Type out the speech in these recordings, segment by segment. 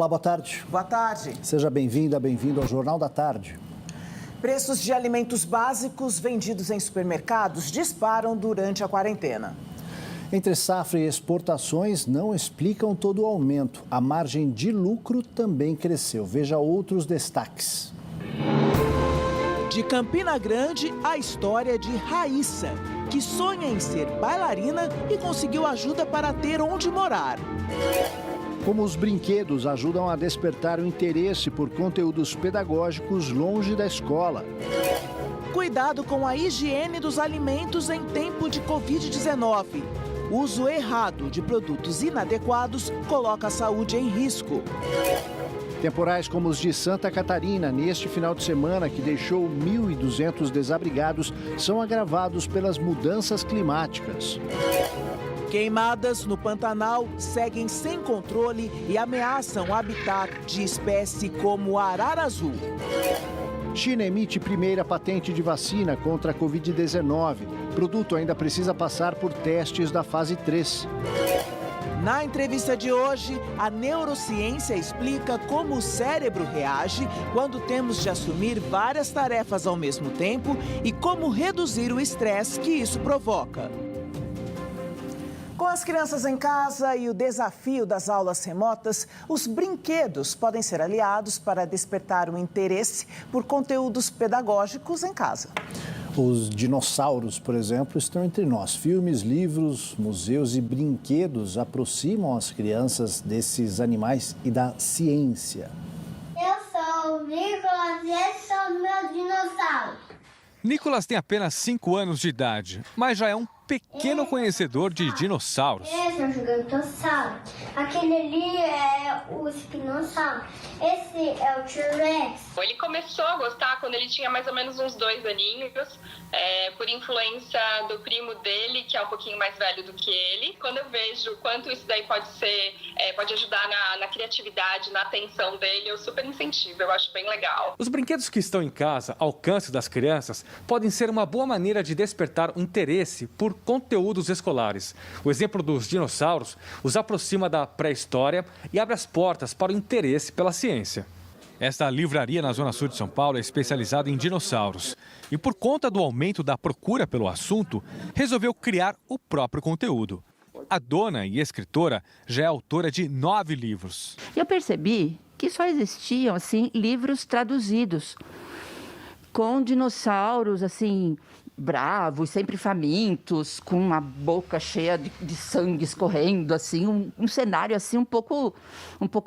Olá, boa tarde. Boa tarde. Seja bem-vinda, bem-vindo ao Jornal da Tarde. Preços de alimentos básicos vendidos em supermercados disparam durante a quarentena. Entre safra e exportações não explicam todo o aumento. A margem de lucro também cresceu. Veja outros destaques. De Campina Grande, a história de Raíssa, que sonha em ser bailarina e conseguiu ajuda para ter onde morar. Como os brinquedos ajudam a despertar o interesse por conteúdos pedagógicos longe da escola. Cuidado com a higiene dos alimentos em tempo de Covid-19. Uso errado de produtos inadequados coloca a saúde em risco. Temporais como os de Santa Catarina, neste final de semana, que deixou 1.200 desabrigados, são agravados pelas mudanças climáticas. Queimadas no Pantanal seguem sem controle e ameaçam o habitat de espécies como a arara azul. China emite primeira patente de vacina contra a Covid-19. O produto ainda precisa passar por testes da fase 3. Na entrevista de hoje, a neurociência explica como o cérebro reage quando temos de assumir várias tarefas ao mesmo tempo e como reduzir o estresse que isso provoca. Com as crianças em casa e o desafio das aulas remotas, os brinquedos podem ser aliados para despertar o interesse por conteúdos pedagógicos em casa. Os dinossauros, por exemplo, estão entre nós. Filmes, livros, museus e brinquedos aproximam as crianças desses animais e da ciência. Eu sou o Nicolas e esses são meus dinossauros. Nicolas tem apenas 5 anos de idade, mas já é um pequeno conhecedor de dinossauros. Esse é o gigantossauro. Aquele ali é o espinossauro. Esse é o T-Rex. Ele começou a gostar quando ele tinha mais ou menos uns 2 aninhos, por influência do primo dele, que é um pouquinho mais velho do que ele. Quando eu vejo quanto isso daí pode ajudar na criatividade, na atenção dele, eu super incentivo, eu acho bem legal. Os brinquedos que estão em casa, ao alcance das crianças, podem ser uma boa maneira de despertar o interesse por conteúdos escolares. O exemplo dos dinossauros os aproxima da pré-história e abre as portas para o interesse pela ciência. Esta livraria na Zona Sul de São Paulo é especializada em dinossauros. E por conta do aumento da procura pelo assunto, resolveu criar o próprio conteúdo. A dona e escritora já é autora de 9 livros. Eu percebi que só existiam assim livros traduzidos com dinossauros assim bravos, sempre famintos, com uma boca cheia de sangue escorrendo, assim, um cenário assim um pouco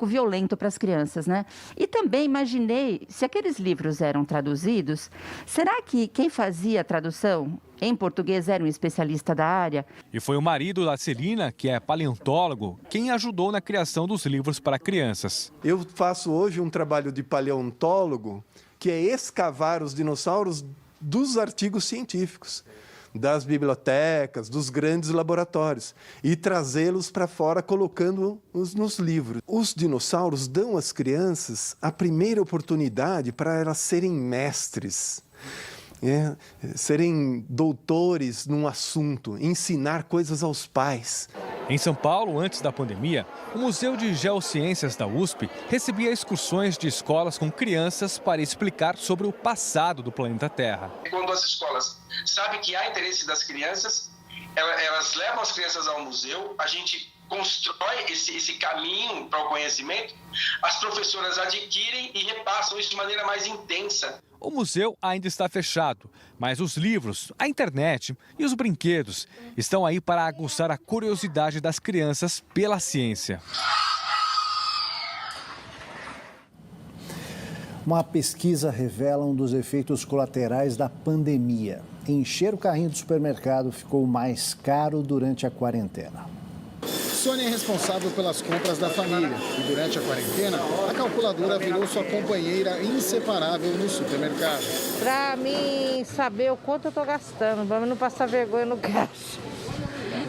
violento para as crianças, né? E também imaginei, se aqueles livros eram traduzidos, será que quem fazia a tradução em português era um especialista da área? E foi o marido da Celina, que é paleontólogo, quem ajudou na criação dos livros para crianças. Eu faço hoje um trabalho de paleontólogo, que é escavar os dinossauros dos artigos científicos, das bibliotecas, dos grandes laboratórios e trazê-los para fora colocando-os nos livros. Os dinossauros dão às crianças a primeira oportunidade para elas serem mestres, serem doutores num assunto, ensinar coisas aos pais. Em São Paulo, antes da pandemia, o Museu de Geociências da USP recebia excursões de escolas com crianças para explicar sobre o passado do planeta Terra. Quando as escolas sabem que há interesse das crianças, elas levam as crianças ao museu, a gente constrói esse caminho para o conhecimento, as professoras adquirem e repassam isso de maneira mais intensa. O museu ainda está fechado, mas os livros, a internet e os brinquedos estão aí para aguçar a curiosidade das crianças pela ciência. Uma pesquisa revela um dos efeitos colaterais da pandemia. Encher o carrinho do supermercado ficou mais caro durante a quarentena. Sônia é responsável pelas compras da família e durante a quarentena, a calculadora virou sua companheira inseparável no supermercado. Para mim saber o quanto eu estou gastando, para mim não passar vergonha no caixa,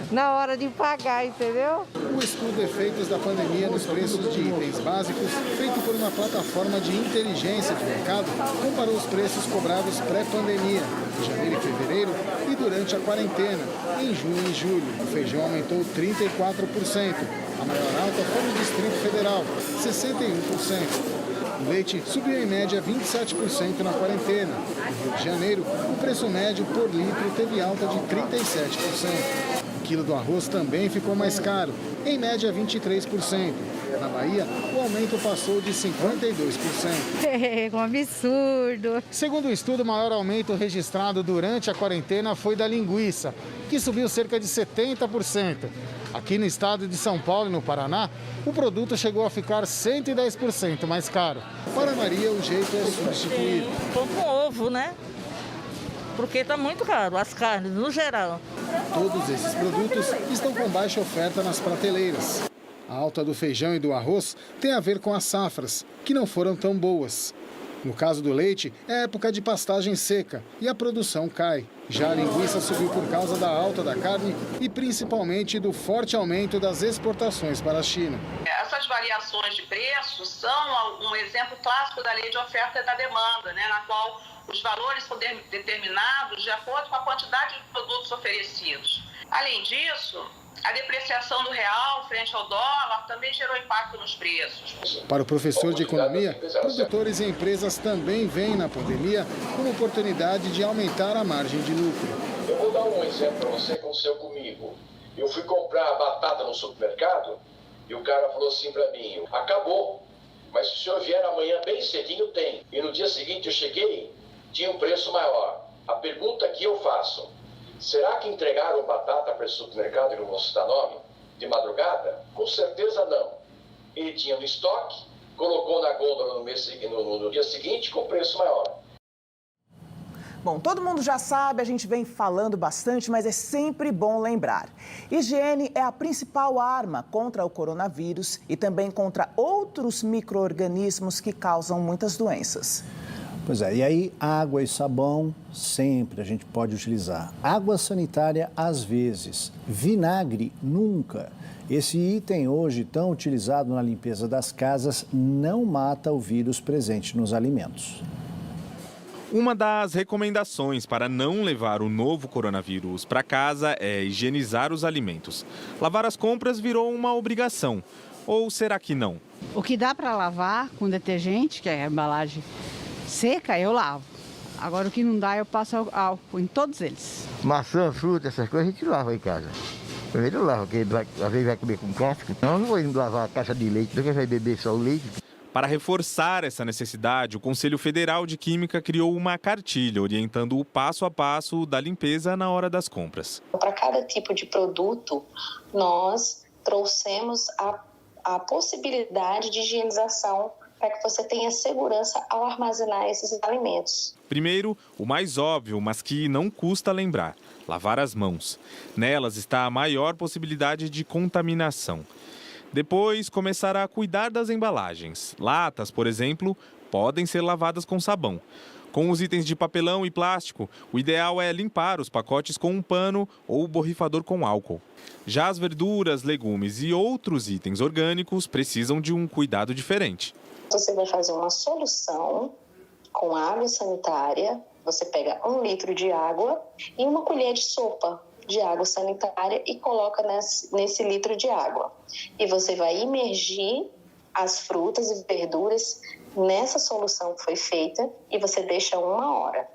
na hora de pagar, entendeu? O estudo Efeitos da Pandemia nos Preços de Itens Básicos, feito por uma plataforma de inteligência de mercado, comparou os preços cobrados pré-pandemia, em janeiro e fevereiro, e durante a quarentena, em junho e julho. O feijão aumentou 34%. A maior alta foi no Distrito Federal, 61%. O leite subiu em média 27% na quarentena. No Rio de Janeiro, o preço médio por litro teve alta de 37%. O quilo do arroz também ficou mais caro, em média 23%. Na Bahia, o aumento passou de 52%. É um absurdo. Segundo o estudo, o maior aumento registrado durante a quarentena foi da linguiça, que subiu cerca de 70%. Aqui no estado de São Paulo e no Paraná, o produto chegou a ficar 110% mais caro. Para Maria, o jeito é substituir. Pão com ovo, né? Porque está muito caro, as carnes, no geral. Todos esses produtos estão com baixa oferta nas prateleiras. A alta do feijão e do arroz tem a ver com as safras, que não foram tão boas. No caso do leite, é época de pastagem seca e a produção cai. Já a linguiça subiu por causa da alta da carne e principalmente do forte aumento das exportações para a China. Essas variações de preços são um exemplo clássico da lei de oferta e da demanda, na qual os valores são determinados de acordo com a quantidade de produtos oferecidos. Além disso, a depreciação do real frente ao dólar também gerou impacto nos preços. Para o professor de economia, produtores e empresas também veem na pandemia uma oportunidade de aumentar a margem de lucro. Eu vou dar um exemplo para você que aconteceu comigo. Eu fui comprar batata no supermercado e o cara falou assim para mim, acabou, mas se o senhor vier amanhã bem cedinho tem. E no dia seguinte eu cheguei, tinha um preço maior. A pergunta que eu faço, será que entregaram batata para esse supermercado, e não vou citar nome, de madrugada? Com certeza não. Ele tinha no estoque, colocou na gôndola no dia seguinte com preço maior. Bom, todo mundo já sabe, a gente vem falando bastante, mas é sempre bom lembrar. Higiene é a principal arma contra o coronavírus e também contra outros micro-organismos que causam muitas doenças. Pois é, e aí água e sabão sempre a gente pode utilizar. Água sanitária às vezes, vinagre nunca. Esse item hoje tão utilizado na limpeza das casas não mata o vírus presente nos alimentos. Uma das recomendações para não levar o novo coronavírus para casa é higienizar os alimentos. Lavar as compras virou uma obrigação. Ou será que não? O que dá para lavar com detergente, que é a embalagem seca, eu lavo. Agora o que não dá, eu passo álcool em todos eles. Maçã, fruta, essas coisas a gente lava em casa. Primeiro eu lavo, porque às vezes vai comer com casca. Não vou indo lavar a caixa de leite, porque vai beber só o leite. Para reforçar essa necessidade, o Conselho Federal de Química criou uma cartilha orientando o passo a passo da limpeza na hora das compras. Para cada tipo de produto, nós trouxemos a possibilidade de higienização para que você tenha segurança ao armazenar esses alimentos. Primeiro, o mais óbvio, mas que não custa lembrar, lavar as mãos. Nelas está a maior possibilidade de contaminação. Depois, começar a cuidar das embalagens. Latas, por exemplo, podem ser lavadas com sabão. Com os itens de papelão e plástico, o ideal é limpar os pacotes com um pano ou borrifador com álcool. Já as verduras, legumes e outros itens orgânicos precisam de um cuidado diferente. Você vai fazer uma solução com água sanitária. Você pega 1 litro de água e 1 colher de sopa de água sanitária e coloca nesse litro de água. E você vai imergir as frutas e verduras nessa solução que foi feita e você deixa 1 hora.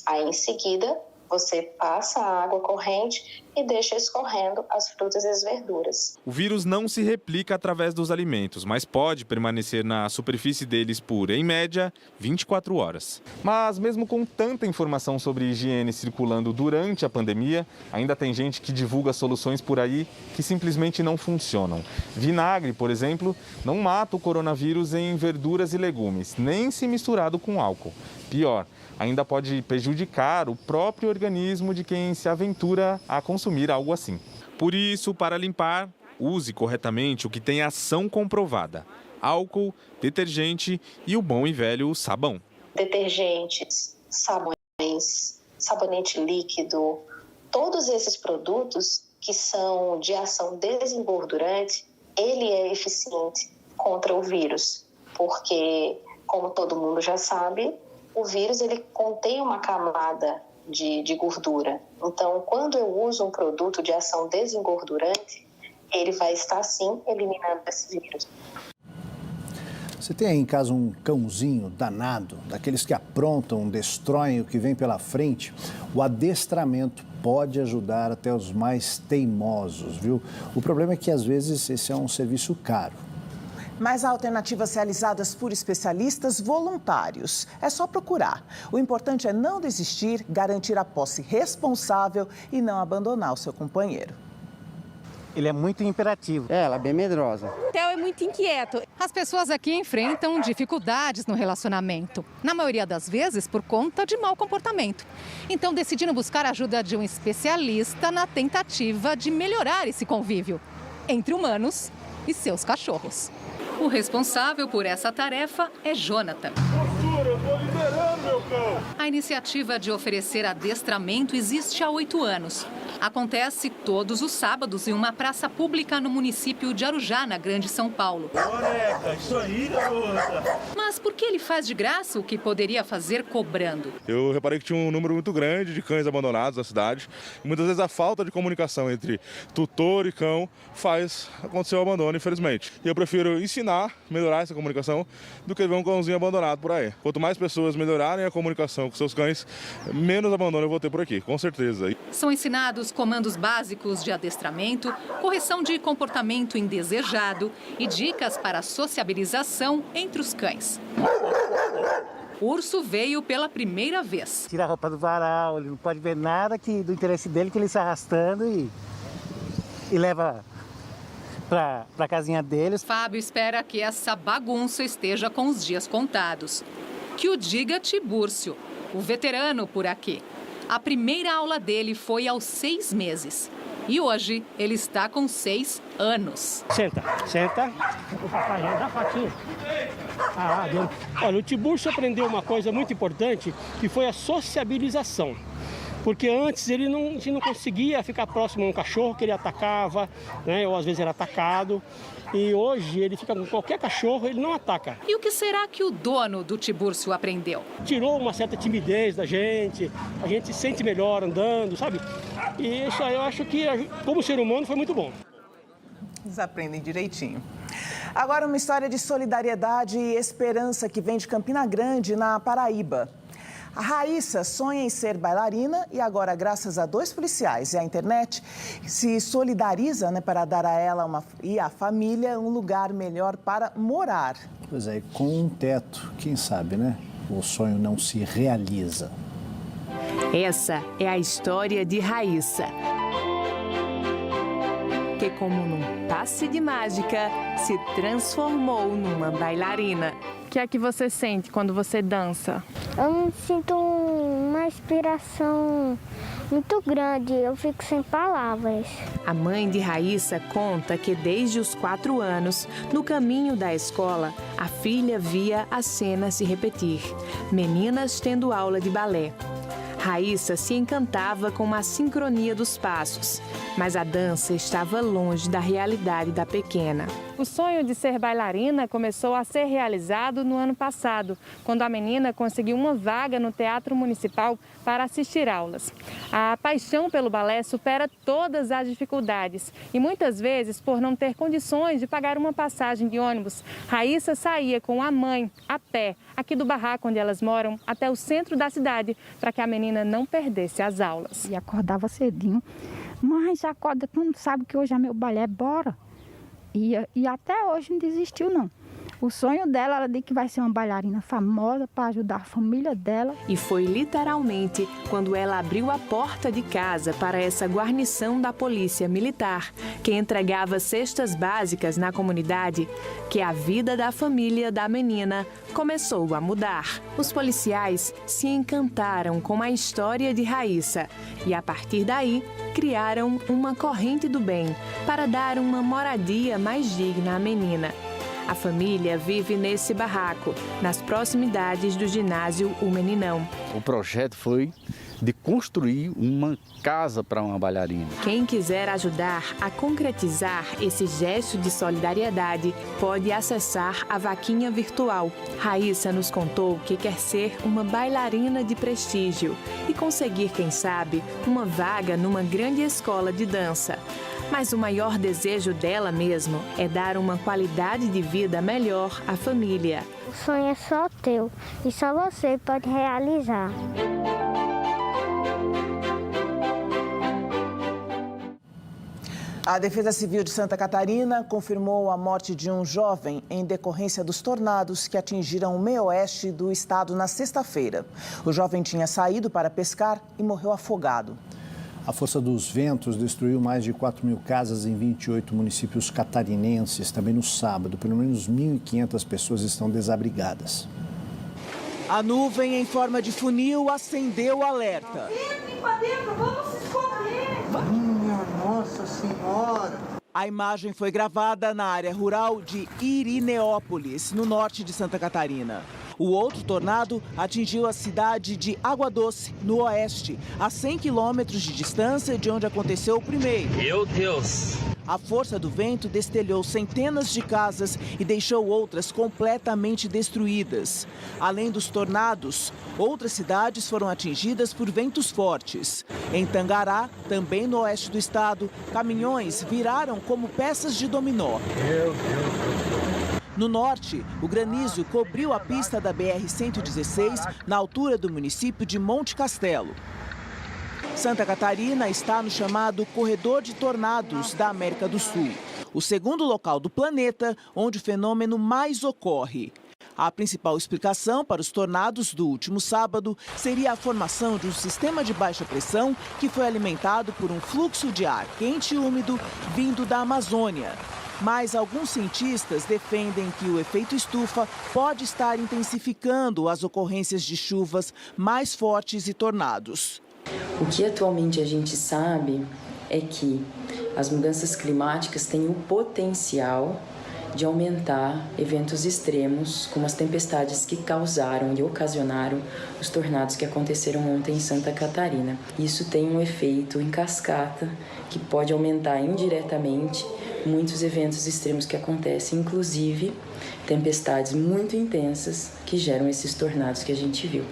Aí, em seguida, você passa a água corrente e deixa escorrendo as frutas e as verduras. O vírus não se replica através dos alimentos, mas pode permanecer na superfície deles por, em média, 24 horas. Mas mesmo com tanta informação sobre higiene circulando durante a pandemia, ainda tem gente que divulga soluções por aí que simplesmente não funcionam. Vinagre, por exemplo, não mata o coronavírus em verduras e legumes, nem se misturado com álcool. Pior, ainda pode prejudicar o próprio organismo de quem se aventura a consumir algo assim. Por isso, para limpar, use corretamente o que tem ação comprovada: álcool, detergente e o bom e velho sabão. Detergentes, sabões, sabonete líquido, todos esses produtos que são de ação desengordurante, ele é eficiente contra o vírus, porque, como todo mundo já sabe, o vírus ele contém uma camada de gordura. Então, quando eu uso um produto de ação desengordurante, ele vai estar, sim, eliminando esse vírus. Você tem aí em casa um cãozinho danado, daqueles que aprontam, destroem o que vem pela frente? O adestramento pode ajudar até os mais teimosos, viu? O problema é que, às vezes, esse é um serviço caro. Mas há alternativas realizadas por especialistas voluntários. É só procurar. O importante é não desistir, garantir a posse responsável e não abandonar o seu companheiro. Ele é muito imperativo. Ela é bem medrosa. O Theo é muito inquieto. As pessoas aqui enfrentam dificuldades no relacionamento. Na maioria das vezes, por conta de mau comportamento. Então, decidiram buscar a ajuda de um especialista na tentativa de melhorar esse convívio entre humanos e seus cachorros. O responsável por essa tarefa é Jonathan. Eu tô liberando meu cão. A iniciativa de oferecer adestramento existe há 8 anos. Acontece todos os sábados em uma praça pública no município de Arujá, na Grande São Paulo. Boneca, isso aí, garota. Mas por que ele faz de graça o que poderia fazer cobrando? Eu reparei que tinha um número muito grande de cães abandonados na cidade. E muitas vezes a falta de comunicação entre tutor e cão faz acontecer o abandono, infelizmente. E eu prefiro ensinar, melhorar essa comunicação, do que ver um cãozinho abandonado por aí. Quanto mais pessoas melhorarem a comunicação com seus cães, menos abandono eu vou ter por aqui, com certeza. São ensinados comandos básicos de adestramento, correção de comportamento indesejado e dicas para sociabilização entre os cães. O urso veio pela primeira vez. Tira a roupa do varal, ele não pode ver nada do interesse dele, que ele está arrastando e leva para a casinha deles. Fábio espera que essa bagunça esteja com os dias contados. Que o diga Tibúrcio, o veterano por aqui. A primeira aula dele foi aos 6 meses. E hoje ele está com 6 anos. Senta. O papai já dá fatinha. Olha, o Tibúrcio aprendeu uma coisa muito importante, que foi a sociabilização. Porque antes a gente não conseguia ficar próximo a um cachorro que ele atacava, né? Ou às vezes era atacado. E hoje ele fica com qualquer cachorro, ele não ataca. E o que será que o dono do Tibúrcio aprendeu? Tirou uma certa timidez da gente, a gente se sente melhor andando, sabe? E isso aí eu acho que, como ser humano, foi muito bom. Eles aprendem direitinho. Agora uma história de solidariedade e esperança que vem de Campina Grande, na Paraíba. A Raíssa sonha em ser bailarina e agora, graças a 2 policiais e à internet, se solidariza, né, para dar a ela e à família um lugar melhor para morar. Pois é, com um teto, quem sabe, né? O sonho não se realiza. Essa é a história de Raíssa, que, como num passe de mágica, se transformou numa bailarina. O que é que você sente quando você dança? Eu sinto uma inspiração muito grande, eu fico sem palavras. A mãe de Raíssa conta que desde os 4 anos, no caminho da escola, a filha via a cena se repetir. Meninas tendo aula de balé. Raíssa se encantava com a sincronia dos passos, mas a dança estava longe da realidade da pequena. O sonho de ser bailarina começou a ser realizado no ano passado, quando a menina conseguiu uma vaga no Teatro Municipal para assistir aulas. A paixão pelo balé supera todas as dificuldades e muitas vezes, por não ter condições de pagar uma passagem de ônibus, Raíssa saía com a mãe, a pé, aqui do barraco onde elas moram, até o centro da cidade, para que a menina não perdesse as aulas. E acordava cedinho. Mãe, já acorda, tu não sabe que hoje é meu balé, bora. E até hoje não desistiu, não. O sonho dela, ela disse que vai ser uma bailarina famosa para ajudar a família dela. E foi literalmente quando ela abriu a porta de casa para essa guarnição da Polícia Militar, que entregava cestas básicas na comunidade, que a vida da família da menina começou a mudar. Os policiais se encantaram com a história de Raíssa e, a partir daí, criaram uma corrente do bem para dar uma moradia mais digna à menina. A família vive nesse barraco, nas proximidades do ginásio O Meninão. O projeto foi de construir uma casa para uma bailarina. Quem quiser ajudar a concretizar esse gesto de solidariedade pode acessar a vaquinha virtual. Raíssa nos contou que quer ser uma bailarina de prestígio e conseguir, quem sabe, uma vaga numa grande escola de dança. Mas o maior desejo dela mesmo é dar uma qualidade de vida melhor à família. O sonho é só teu e só você pode realizar. A Defesa Civil de Santa Catarina confirmou a morte de um jovem em decorrência dos tornados que atingiram o meio-oeste do estado na sexta-feira. O jovem tinha saído para pescar e morreu afogado. A força dos ventos destruiu mais de 4.000 casas em 28 municípios catarinenses. Também no sábado, pelo menos 1.500 pessoas estão desabrigadas. A nuvem em forma de funil acendeu o alerta. Entrem para dentro, vamos se esconder. Minha Nossa Senhora! A imagem foi gravada na área rural de Irineópolis, no norte de Santa Catarina. O outro tornado atingiu a cidade de Água Doce, no oeste, a 100 quilômetros de distância de onde aconteceu o primeiro. Meu Deus! A força do vento destelhou centenas de casas e deixou outras completamente destruídas. Além dos tornados, outras cidades foram atingidas por ventos fortes. Em Tangará, também no oeste do estado, caminhões viraram como peças de dominó. Meu Deus! No norte, o granizo cobriu a pista da BR-116 na altura do município de Monte Castelo. Santa Catarina está no chamado Corredor de Tornados da América do Sul, o segundo local do planeta onde o fenômeno mais ocorre. A principal explicação para os tornados do último sábado seria a formação de um sistema de baixa pressão que foi alimentado por um fluxo de ar quente e úmido vindo da Amazônia. Mas alguns cientistas defendem que o efeito estufa pode estar intensificando as ocorrências de chuvas mais fortes e tornados. O que atualmente a gente sabe é que as mudanças climáticas têm o potencial de aumentar eventos extremos, como as tempestades que causaram e ocasionaram os tornados que aconteceram ontem em Santa Catarina. Isso tem um efeito em cascata que pode aumentar indiretamente muitos eventos extremos que acontecem, inclusive tempestades muito intensas que geram esses tornados que a gente viu.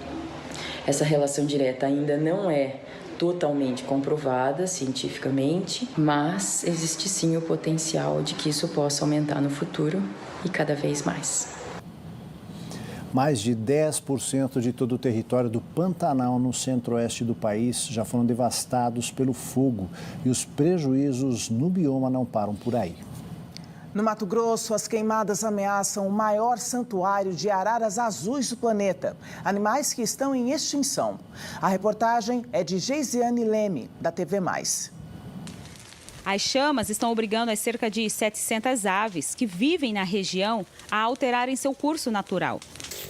Essa relação direta ainda não é totalmente comprovada cientificamente, mas existe sim o potencial de que isso possa aumentar no futuro e cada vez mais. Mais de 10% de todo o território do Pantanal, no centro-oeste do país, já foram devastados pelo fogo e os prejuízos no bioma não param por aí. No Mato Grosso, as queimadas ameaçam o maior santuário de araras azuis do planeta, animais que estão em extinção. A reportagem é de Geisiane Leme, da TV+. As chamas estão obrigando as cerca de 700 aves que vivem na região a alterarem seu curso natural.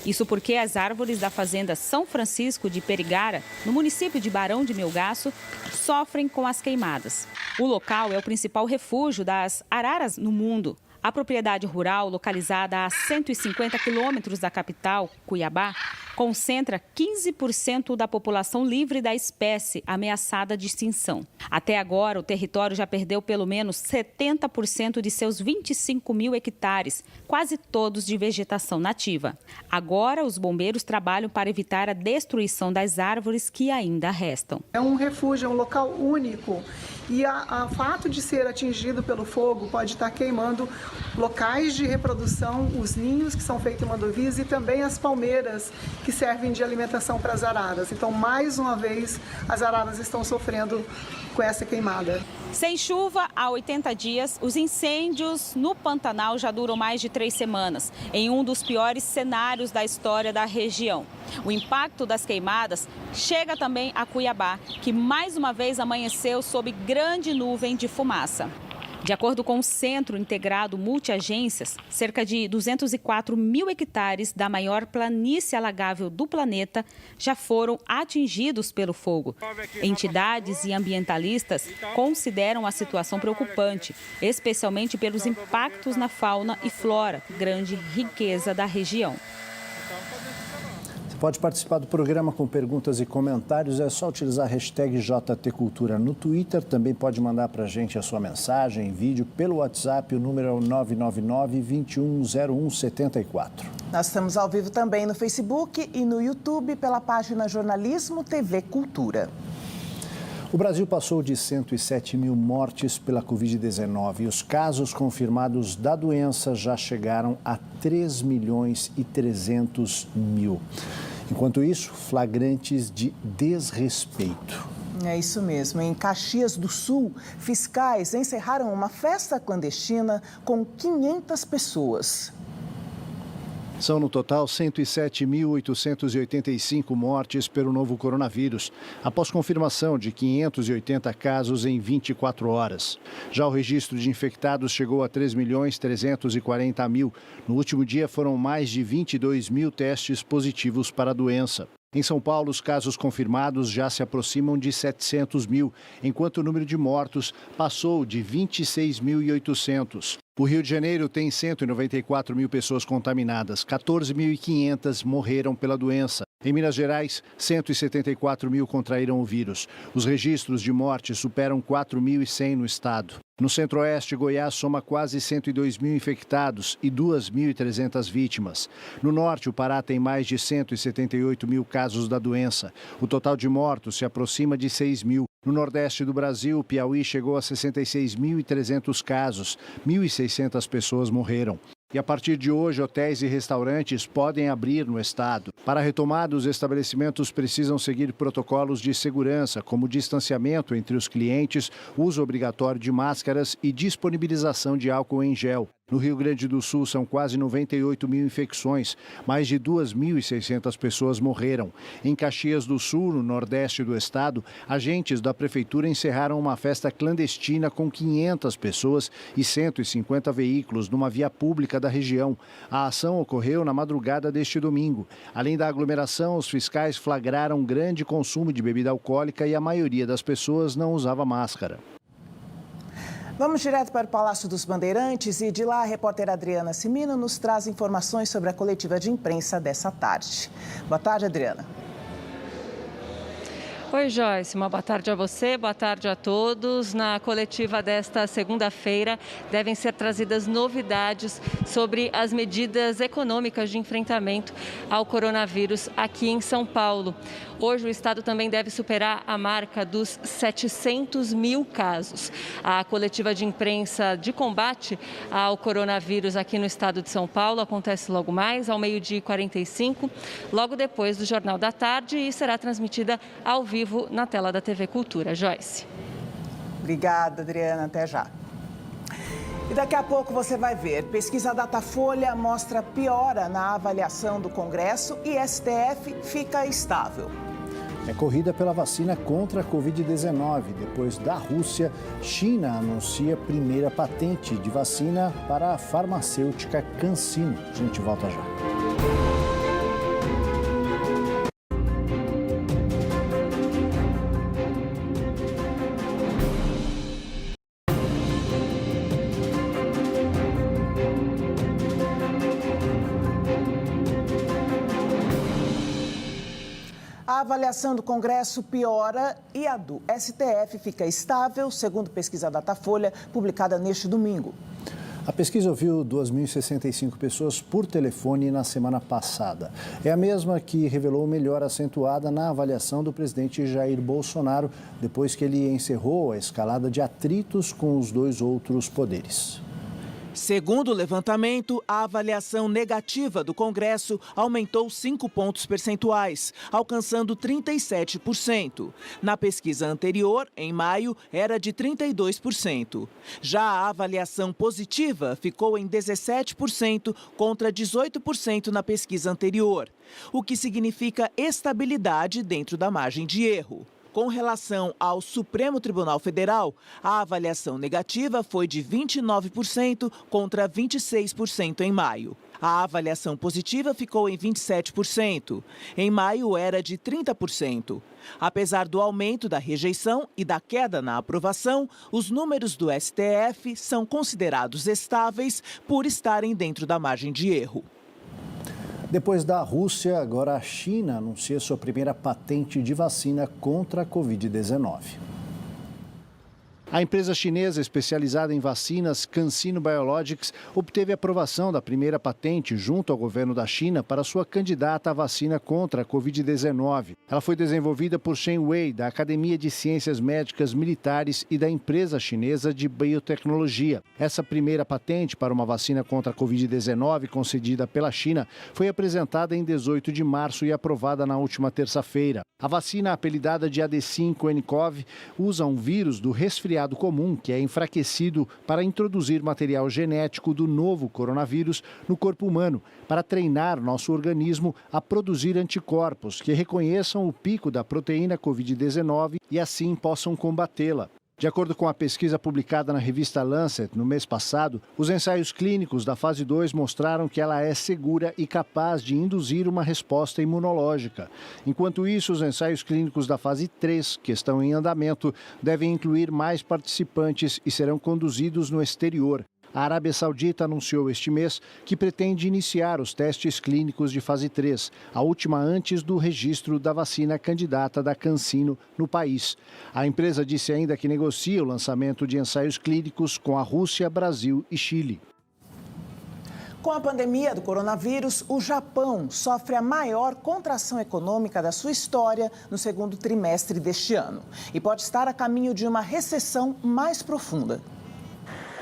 Isso porque as árvores da fazenda São Francisco de Perigara, no município de Barão de Melgaço, sofrem com as queimadas. O local é o principal refúgio das araras no mundo. A propriedade rural, localizada a 150 quilômetros da capital, Cuiabá, concentra 15% da população livre da espécie ameaçada de extinção. Até agora, o território já perdeu pelo menos 70% de seus 25 mil hectares, quase todos de vegetação nativa. Agora, os bombeiros trabalham para evitar a destruição das árvores que ainda restam. É um refúgio, é um local único. E o fato de ser atingido pelo fogo pode estar queimando locais de reprodução, os ninhos que são feitos em mandovis e também as palmeiras que servem de alimentação para as araras. Então, mais uma vez, as araras estão sofrendo com essa queimada. Sem chuva há 80 dias, os incêndios no Pantanal já duram mais de 3 semanas, em um dos piores cenários da história da região. O impacto das queimadas chega também a Cuiabá, que mais uma vez amanheceu sob grande nuvem de fumaça. De acordo com o Centro Integrado Multiagências, cerca de 204 mil hectares da maior planície alagável do planeta já foram atingidos pelo fogo. Entidades e ambientalistas consideram a situação preocupante, especialmente pelos impactos na fauna e flora, grande riqueza da região. Pode participar do programa com perguntas e comentários, é só utilizar a hashtag JTCultura no Twitter. Também pode mandar para a gente a sua mensagem em vídeo pelo WhatsApp, o número é o 999-210174. Nós estamos ao vivo também no Facebook e no YouTube pela página Jornalismo TV Cultura. O Brasil passou de 107 mil mortes pela Covid-19 e os casos confirmados da doença já chegaram a 3.300.000. Enquanto isso, flagrantes de desrespeito. É isso mesmo. Em Caxias do Sul, fiscais encerraram uma festa clandestina com 500 pessoas. São, no total, 107.885 mortes pelo novo coronavírus, após confirmação de 580 casos em 24 horas. Já o registro de infectados chegou a 3.340.000. No último dia, foram mais de 22 mil testes positivos para a doença. Em São Paulo, os casos confirmados já se aproximam de 700 mil, enquanto o número de mortos passou de 26.800. O Rio de Janeiro tem 194 mil pessoas contaminadas, 14.500 morreram pela doença. Em Minas Gerais, 174 mil contraíram o vírus. Os registros de morte superam 4.100 no estado. No Centro-Oeste, Goiás soma quase 102 mil infectados e 2.300 vítimas. No Norte, o Pará tem mais de 178 mil casos da doença. O total de mortos se aproxima de 6 mil. No Nordeste do Brasil, o Piauí chegou a 66.300 casos, 1.600 pessoas morreram. E a partir de hoje, hotéis e restaurantes podem abrir no estado. Para a retomada, os estabelecimentos precisam seguir protocolos de segurança, como distanciamento entre os clientes, uso obrigatório de máscaras e disponibilização de álcool em gel. No Rio Grande do Sul, são quase 98 mil infecções, mais de 2.600 pessoas morreram. Em Caxias do Sul, no nordeste do estado, agentes da prefeitura encerraram uma festa clandestina com 500 pessoas e 150 veículos numa via pública da região. A ação ocorreu na madrugada deste domingo. Além da aglomeração, os fiscais flagraram grande consumo de bebida alcoólica e a maioria das pessoas não usava máscara. Vamos direto para o Palácio dos Bandeirantes e de lá a repórter Adriana Cimino nos traz informações sobre a coletiva de imprensa dessa tarde. Boa tarde, Adriana. Oi, Joyce. Uma boa tarde a você, boa tarde a todos. Na coletiva desta segunda-feira devem ser trazidas novidades sobre as medidas econômicas de enfrentamento ao coronavírus aqui em São Paulo. Hoje o estado também deve superar a marca dos 700 mil casos. A coletiva de imprensa de combate ao coronavírus aqui no estado de São Paulo acontece logo mais, ao 12h45, logo depois do Jornal da Tarde, e será transmitida ao vivo na tela da TV Cultura. Joyce. Obrigada, Adriana. Até já. E daqui a pouco você vai ver. Pesquisa Datafolha mostra piora na avaliação do Congresso e STF fica estável. É corrida pela vacina contra a Covid-19. Depois da Rússia, China anuncia primeira patente de vacina para a farmacêutica CanSino. A gente volta já. A avaliação do Congresso piora e a do STF fica estável, segundo pesquisa Datafolha, publicada neste domingo. A pesquisa ouviu 2.065 pessoas por telefone na semana passada. É a mesma que revelou melhora acentuada na avaliação do presidente Jair Bolsonaro, depois que ele encerrou a escalada de atritos com os dois outros poderes. Segundo o levantamento, a avaliação negativa do Congresso aumentou 5 pontos percentuais, alcançando 37%. Na pesquisa anterior, em maio, era de 32%. Já a avaliação positiva ficou em 17% contra 18% na pesquisa anterior, o que significa estabilidade dentro da margem de erro. Com relação ao Supremo Tribunal Federal, a avaliação negativa foi de 29% contra 26% em maio. A avaliação positiva ficou em 27%. Em maio, era de 30%. Apesar do aumento da rejeição e da queda na aprovação, os números do STF são considerados estáveis por estarem dentro da margem de erro. Depois da Rússia, agora a China anuncia sua primeira patente de vacina contra a Covid-19. A empresa chinesa especializada em vacinas CanSino Biologics obteve aprovação da primeira patente junto ao governo da China para sua candidata à vacina contra a Covid-19. Ela foi desenvolvida por Shen Wei, da Academia de Ciências Médicas Militares e da empresa chinesa de biotecnologia. Essa primeira patente para uma vacina contra a Covid-19 concedida pela China foi apresentada em 18 de março e aprovada na última terça-feira. A vacina, apelidada de AD5-nCoV, usa um vírus do resfriado comum, que é enfraquecido para introduzir material genético do novo coronavírus no corpo humano, para treinar nosso organismo a produzir anticorpos que reconheçam o pico da proteína Covid-19 e assim possam combatê-la. De acordo com a pesquisa publicada na revista Lancet no mês passado, os ensaios clínicos da fase 2 mostraram que ela é segura e capaz de induzir uma resposta imunológica. Enquanto isso, os ensaios clínicos da fase 3, que estão em andamento, devem incluir mais participantes e serão conduzidos no exterior. A Arábia Saudita anunciou este mês que pretende iniciar os testes clínicos de fase 3, a última antes do registro da vacina candidata da CanSino no país. A empresa disse ainda que negocia o lançamento de ensaios clínicos com a Rússia, Brasil e Chile. Com a pandemia do coronavírus, o Japão sofre a maior contração econômica da sua história no segundo trimestre deste ano e pode estar a caminho de uma recessão mais profunda.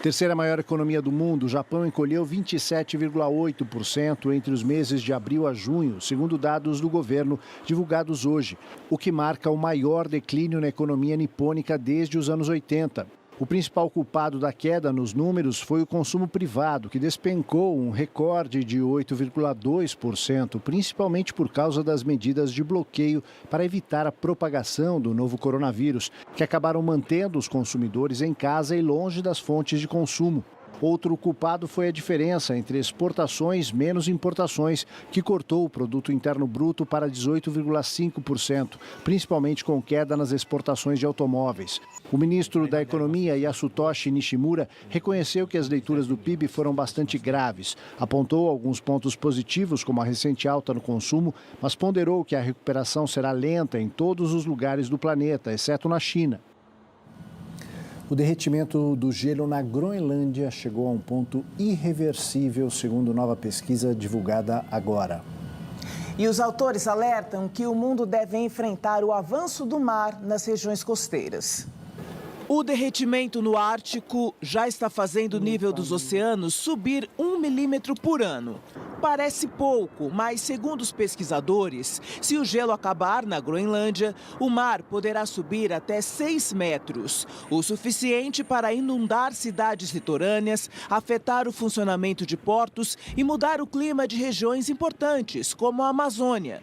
Terceira maior economia do mundo, o Japão encolheu 27,8% entre os meses de abril a junho, segundo dados do governo divulgados hoje, o que marca o maior declínio na economia nipônica desde os anos 80. O principal culpado da queda nos números foi o consumo privado, que despencou um recorde de 8,2%, principalmente por causa das medidas de bloqueio para evitar a propagação do novo coronavírus, que acabaram mantendo os consumidores em casa e longe das fontes de consumo. Outro culpado foi a diferença entre exportações menos importações, que cortou o produto interno bruto para 18,5%, principalmente com queda nas exportações de automóveis. O ministro da Economia, Yasutoshi Nishimura, reconheceu que as leituras do PIB foram bastante graves. Apontou alguns pontos positivos, como a recente alta no consumo, mas ponderou que a recuperação será lenta em todos os lugares do planeta, exceto na China. O derretimento do gelo na Groenlândia chegou a um ponto irreversível, segundo nova pesquisa divulgada agora. E os autores alertam que o mundo deve enfrentar o avanço do mar nas regiões costeiras. O derretimento no Ártico já está fazendo o nível dos oceanos subir 1 milímetro por ano. Parece pouco, mas segundo os pesquisadores, se o gelo acabar na Groenlândia, o mar poderá subir até 6 metros, o suficiente para inundar cidades litorâneas, afetar o funcionamento de portos e mudar o clima de regiões importantes, como a Amazônia.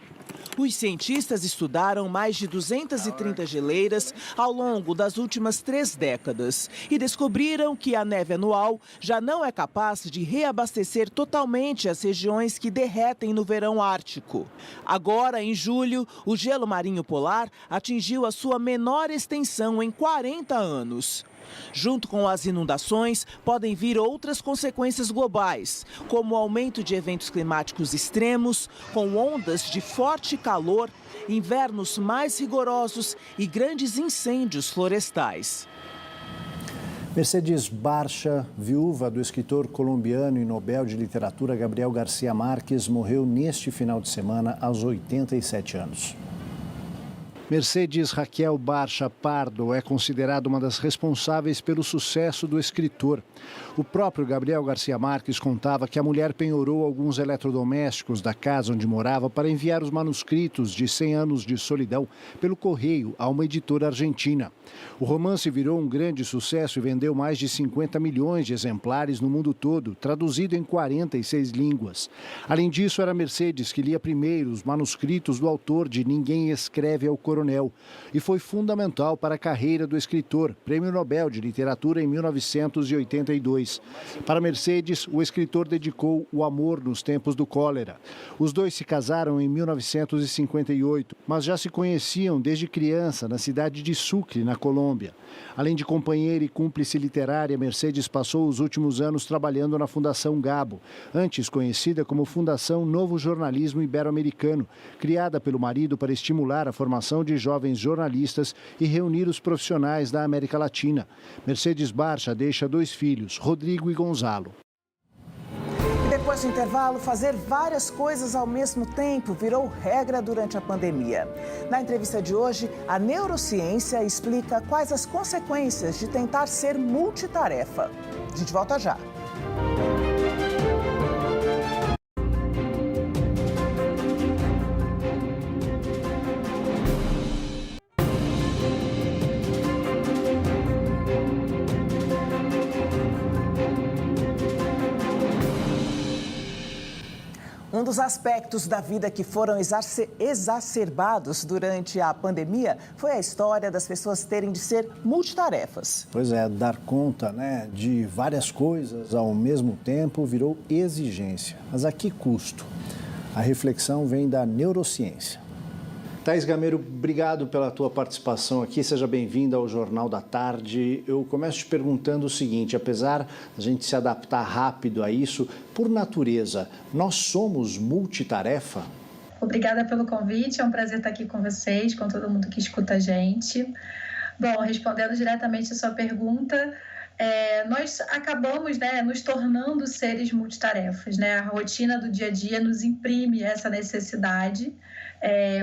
Os cientistas estudaram mais de 230 geleiras ao longo das últimas 3 décadas e descobriram que a neve anual já não é capaz de reabastecer totalmente as regiões que derretem no verão ártico. Agora, em julho, o gelo marinho polar atingiu a sua menor extensão em 40 anos. Junto com as inundações, podem vir outras consequências globais, como o aumento de eventos climáticos extremos, com ondas de forte calor, invernos mais rigorosos e grandes incêndios florestais. Mercedes Barça, viúva do escritor colombiano e Nobel de Literatura Gabriel Garcia Marques, morreu neste final de semana aos 87 anos. Mercedes Raquel Barça Pardo é considerada uma das responsáveis pelo sucesso do escritor. O próprio Gabriel Garcia Marques contava que a mulher penhorou alguns eletrodomésticos da casa onde morava para enviar os manuscritos de 100 anos de solidão pelo correio a uma editora argentina. O romance virou um grande sucesso e vendeu mais de 50 milhões de exemplares no mundo todo, traduzido em 46 línguas. Além disso, era Mercedes que lia primeiro os manuscritos do autor de Ninguém Escreve ao Coronavírus, tenente-coronel e foi fundamental para a carreira do escritor, Prêmio Nobel de Literatura em 1982. Para Mercedes, o escritor dedicou o amor nos tempos do cólera. Os dois se casaram em 1958, mas já se conheciam desde criança na cidade de Sucre, na Colômbia. Além de companheira e cúmplice literária, Mercedes passou os últimos anos trabalhando na Fundação Gabo, antes conhecida como Fundação Novo Jornalismo Ibero-Americano, criada pelo marido para estimular a formação de jovens jornalistas e reunir os profissionais da América Latina. Mercedes Barça deixa 2 filhos, Rodrigo e Gonzalo. Depois do intervalo, fazer várias coisas ao mesmo tempo virou regra durante a pandemia. Na entrevista de hoje, a neurociência explica quais as consequências de tentar ser multitarefa. A gente volta já. Um dos aspectos da vida que foram exacerbados durante a pandemia foi a história das pessoas terem de ser multitarefas. Pois é, dar conta, de várias coisas ao mesmo tempo virou exigência. Mas a que custo? A reflexão vem da neurociência. Thaís Gameiro, obrigado pela tua participação aqui, seja bem-vinda ao Jornal da Tarde. Eu começo te perguntando o seguinte, apesar da gente se adaptar rápido a isso, por natureza, nós somos multitarefa? Obrigada pelo convite, é um prazer estar aqui com vocês, com todo mundo que escuta a gente. Bom, respondendo diretamente a sua pergunta, nós acabamos nos tornando seres multitarefas, A rotina do dia a dia nos imprime essa necessidade,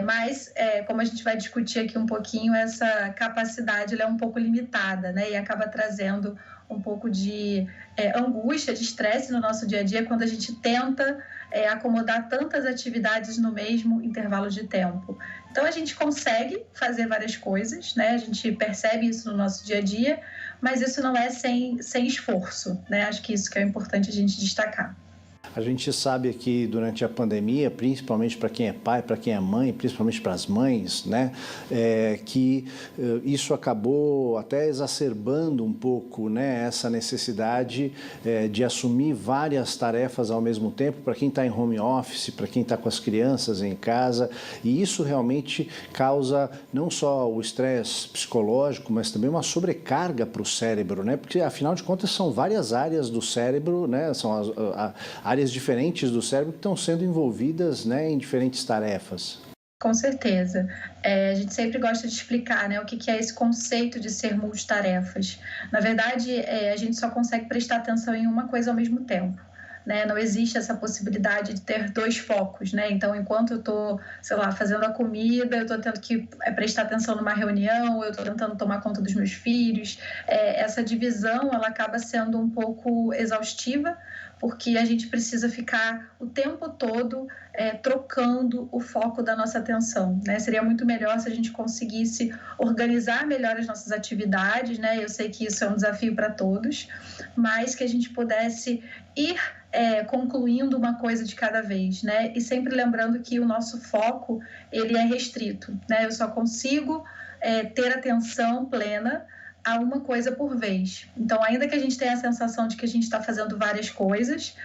mas, como a gente vai discutir aqui um pouquinho, essa capacidade ela é um pouco limitada, e acaba trazendo um pouco de angústia, de estresse no nosso dia a dia quando a gente tenta acomodar tantas atividades no mesmo intervalo de tempo. Então, a gente consegue fazer várias coisas, a gente percebe isso no nosso dia a dia, mas isso não é sem esforço, Acho que isso que é importante a gente destacar. A gente sabe aqui durante a pandemia, principalmente para quem é pai, para quem é mãe, principalmente para as mães, que isso acabou até exacerbando um pouco, essa necessidade de assumir várias tarefas ao mesmo tempo para quem está em home office, para quem está com as crianças em casa, e isso realmente causa não só o estresse psicológico, mas também uma sobrecarga para o cérebro, porque afinal de contas são várias áreas do cérebro, são as áreas diferentes do cérebro que estão sendo envolvidas em diferentes tarefas. Com certeza. A gente sempre gosta de explicar o que é esse conceito de ser multitarefas. Na verdade, a gente só consegue prestar atenção em uma coisa ao mesmo tempo. Não existe essa possibilidade de ter 2 focos, Então, enquanto eu estou, fazendo a comida, eu estou tendo que prestar atenção numa reunião, eu estou tentando tomar conta dos meus filhos. Essa divisão, ela acaba sendo um pouco exaustiva, porque a gente precisa ficar o tempo todo trocando o foco da nossa atenção, Seria muito melhor se a gente conseguisse organizar melhor as nossas atividades, Eu sei que isso é um desafio para todos, mas que a gente pudesse ir concluindo uma coisa de cada vez, E sempre lembrando que o nosso foco, ele é restrito, Eu só consigo ter atenção plena a uma coisa por vez. Então, ainda que a gente tenha a sensação de que a gente está fazendo várias coisas,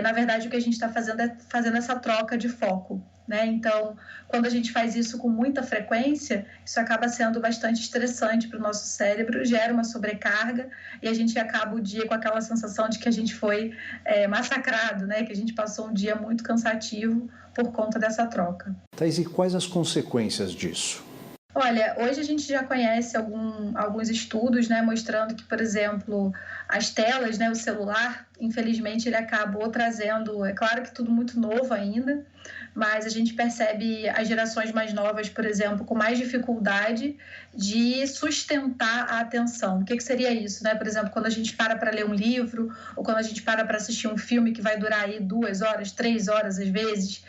na verdade, o que a gente está fazendo é fazendo essa troca de foco, Então, quando a gente faz isso com muita frequência, isso acaba sendo bastante estressante para o nosso cérebro, gera uma sobrecarga e a gente acaba o dia com aquela sensação de que a gente foi massacrado, Que a gente passou um dia muito cansativo por conta dessa troca. Thaís, e quais as consequências disso? Olha, hoje a gente já conhece alguns estudos, mostrando que, por exemplo, as telas, o celular, infelizmente, ele acabou trazendo, é claro que tudo muito novo ainda, mas a gente percebe as gerações mais novas, por exemplo, com mais dificuldade de sustentar a atenção. O que seria isso, Por exemplo, quando a gente para ler um livro, ou quando a gente para assistir um filme que vai durar aí 2 horas, 3 horas às vezes,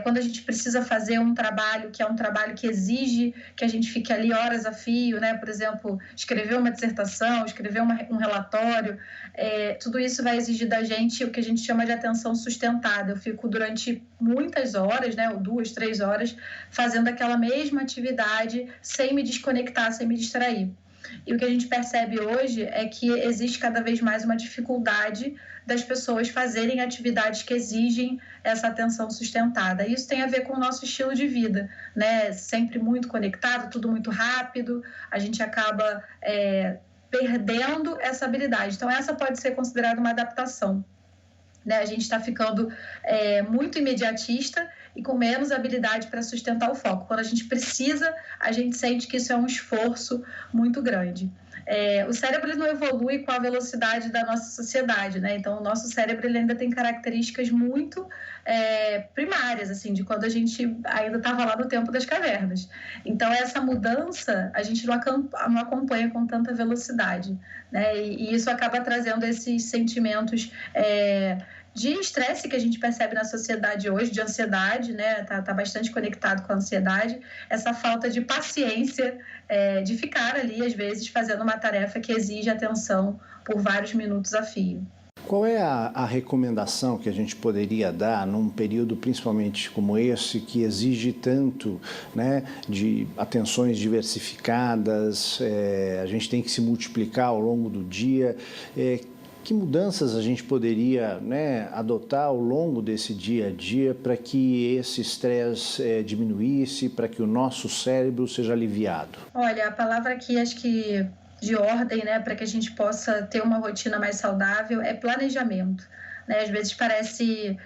quando a gente precisa fazer um trabalho que é um trabalho que exige que a gente fique ali horas a fio, Por exemplo, escrever uma dissertação, escrever um relatório, tudo isso vai exigir da gente o que a gente chama de atenção sustentada. Eu fico durante muitas horas, né, ou 2, 3 horas, fazendo aquela mesma atividade sem me desconectar, sem me distrair. E o que a gente percebe hoje é que existe cada vez mais uma dificuldade das pessoas fazerem atividades que exigem essa atenção sustentada. Isso tem a ver com o nosso estilo de vida, né? Sempre muito conectado, tudo muito rápido, a gente acaba perdendo essa habilidade. Então, essa pode ser considerada uma adaptação, né? A gente está ficando muito imediatista e com menos habilidade para sustentar o foco. Quando a gente precisa, a gente sente que isso é um esforço muito grande. O cérebro ele não evolui com a velocidade da nossa sociedade, né? Então, o nosso cérebro ele ainda tem características muito primárias, assim, de quando a gente ainda estava lá no tempo das cavernas. Então, essa mudança a gente não acompanha com tanta velocidade, né? E isso acaba trazendo esses sentimentos de estresse que a gente percebe na sociedade hoje, de ansiedade, né? Tá bastante conectado com a ansiedade, essa falta de paciência de ficar ali, às vezes, fazendo uma tarefa que exige atenção por vários minutos a fio. Qual é a recomendação que a gente poderia dar num período principalmente como esse, que exige tanto, né, de atenções diversificadas, a gente tem que se multiplicar ao longo do dia? Que mudanças a gente poderia, né, adotar ao longo desse dia a dia para que esse estresse diminuísse, para que o nosso cérebro seja aliviado? Olha, a palavra aqui, acho que de ordem, né, para que a gente possa ter uma rotina mais saudável, é planejamento, né? Às vezes parece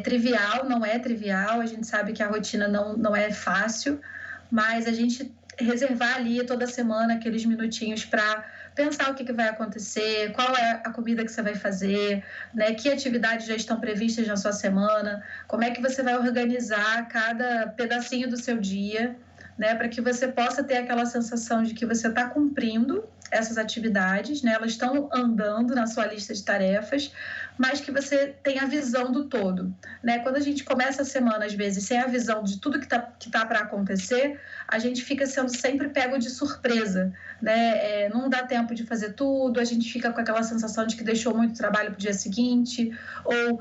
trivial, não é trivial, a gente sabe que a rotina não é fácil, mas a gente reservar ali toda semana aqueles minutinhos para pensar o que vai acontecer, qual é a comida que você vai fazer, né? Que atividades já estão previstas na sua semana, como é que você vai organizar cada pedacinho do seu dia, né? Para que você possa ter aquela sensação de que você está cumprindo essas atividades, né? Elas estão andando na sua lista de tarefas, mas que você tem a visão do todo, né? Quando a gente começa a semana, às vezes, sem a visão de tudo que tá para acontecer, a gente fica sendo sempre pego de surpresa, né? Não dá tempo de fazer tudo, a gente fica com aquela sensação de que deixou muito trabalho para o dia seguinte, ou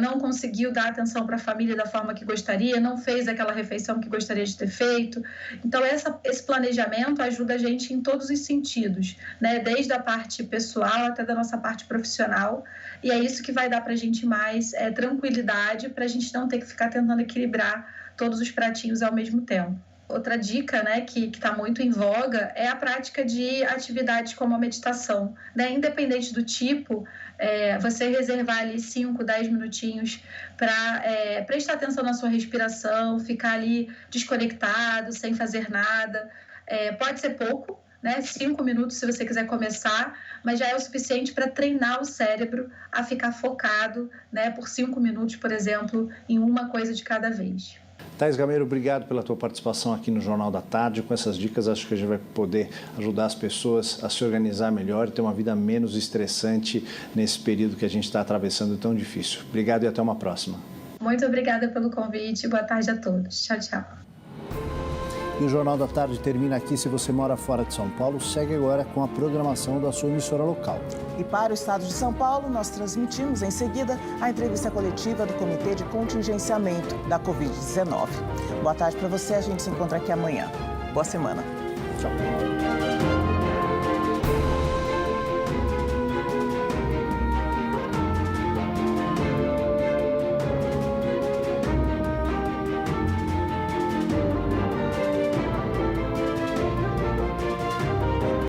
não conseguiu dar atenção para a família da forma que gostaria, não fez aquela refeição que gostaria de ter feito. Então, esse planejamento ajuda a gente em todos os sentidos, né? Desde a parte pessoal até da nossa parte profissional, e é isso que vai dar para a gente mais tranquilidade, para a gente não ter que ficar tentando equilibrar todos os pratinhos ao mesmo tempo. Outra dica, né, que está muito em voga é a prática de atividades como a meditação, né? Independente do tipo, você reservar ali 5, 10 minutinhos para prestar atenção na sua respiração, ficar ali desconectado, sem fazer nada. Pode ser pouco, né? 5 minutos se você quiser começar, mas já é o suficiente para treinar o cérebro a ficar focado, né, por 5 minutos, por exemplo, em uma coisa de cada vez. Thais Gameiro, obrigado pela tua participação aqui no Jornal da Tarde. Com essas dicas, acho que a gente vai poder ajudar as pessoas a se organizar melhor e ter uma vida menos estressante nesse período que a gente está atravessando tão difícil. Obrigado e até uma próxima. Muito obrigada pelo convite. Boa tarde a todos. Tchau, tchau. E o Jornal da Tarde termina aqui. Se você mora fora de São Paulo, segue agora com a programação da sua emissora local. E para o estado de São Paulo, nós transmitimos em seguida a entrevista coletiva do Comitê de Contingenciamento da Covid-19. Boa tarde para você, a gente se encontra aqui amanhã. Boa semana. Tchau.